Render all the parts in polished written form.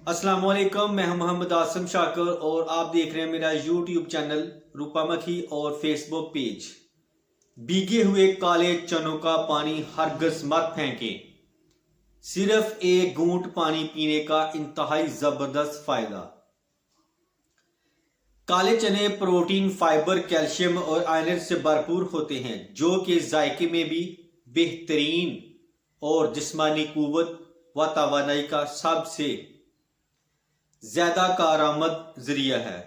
अस्सलाम वालेकुम, मैं हूं मोहम्मद आसम शाकर और आप देख रहे हैं मेरा यूट्यूब चैनल रूपा मखी और फेसबुक पेज। भीगे हुए काले चनों का पानी हरगिज़ मत फेंकें। सिर्फ एक घूंट पानी पीने का इंतहाई जबरदस्त फायदा। काले चने प्रोटीन, फाइबर, कैल्शियम और आयरन से भरपूर होते हैं, जो कि जायके में भी बेहतरीन और जिस्मानी कुव्वत व तवानाई का सबसे ज्यादा कारआमद जरिया है।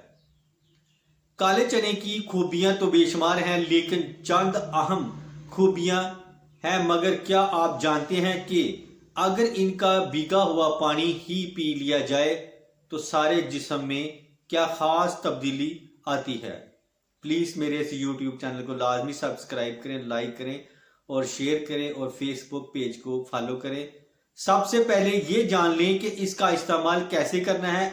काले चने की खूबियां तो बेशुमार हैं, लेकिन चंद अहम खूबियां हैं। मगर क्या आप जानते हैं कि अगर इनका भीगा हुआ पानी ही पी लिया जाए तो सारे जिस्म में क्या खास तब्दीली आती है। प्लीज मेरे इस यूट्यूब चैनल को लाजमी सब्सक्राइब करें, लाइक करें और शेयर करें और फेसबुक पेज को फॉलो करें। सबसे पहले ये जान लें कि इसका इस्तेमाल कैसे करना है।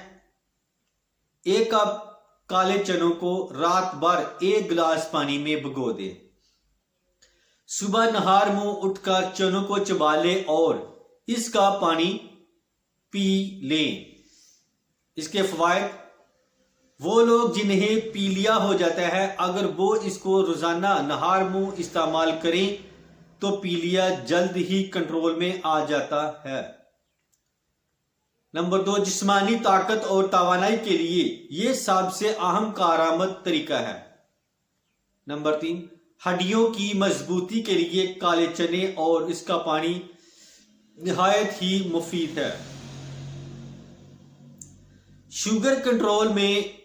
एक कप काले चनों को रात भर एक गिलास पानी में भिगो दें। सुबह नहार मुंह उठकर चनों को चबा लें और इसका पानी पी लें। इसके फवायद, वो लोग जिन्हें पीलिया हो जाता है, अगर वो इसको रोजाना नहार मुंह इस्तेमाल करें तो पीलिया जल्द ही कंट्रोल में आ जाता है। नंबर 2, जिस्मानी ताकत और तवानाई के लिए यह सबसे अहम कारआमद तरीका है। नंबर 3, हड्डियों की मजबूती के लिए काले चने और इसका पानी निहायत ही मुफीद है। शुगर कंट्रोल में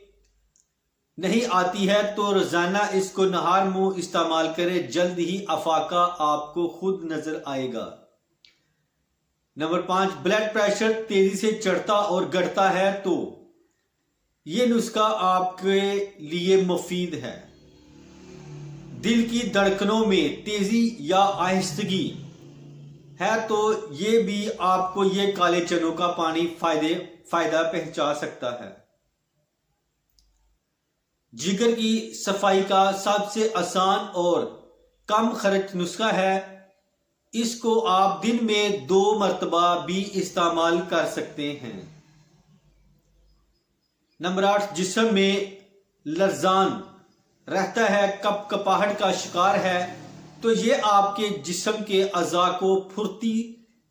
नहीं आती है तो रोजाना इसको नहार मुंह इस्तेमाल करें, जल्द ही अफाका आपको खुद नजर आएगा। नंबर 5, ब्लड प्रेशर तेजी से चढ़ता और घटता है तो यह नुस्खा आपके लिए मुफीद है। दिल की धड़कनों में तेजी या आहिस्तगी है तो यह भी आपको ये काले चनों का पानी फायदा पहुंचा सकता है। जिगर की सफाई का सबसे आसान और कम खर्च नुस्खा है। इसको आप दिन में 2 मरतबा भी इस्तेमाल कर सकते हैं। नंबर 8, जिस्म में लरजान रहता है, कपकपाहट का शिकार है तो यह आपके जिस्म के अज़ा को फुर्ती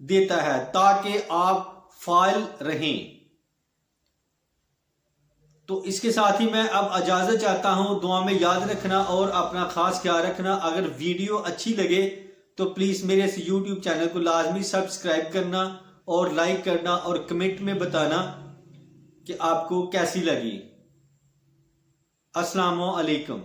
देता है ताकि आप फाइल रहें। तो इसके साथ ही मैं अब इजाजत चाहता हूं। दुआ में याद रखना और अपना खास ख्याल रखना। अगर वीडियो अच्छी लगे तो प्लीज मेरे इस यूट्यूब चैनल को लाजमी सब्सक्राइब करना और लाइक करना और कमेंट में बताना कि आपको कैसी लगी। अस्सलाम वालेकुम।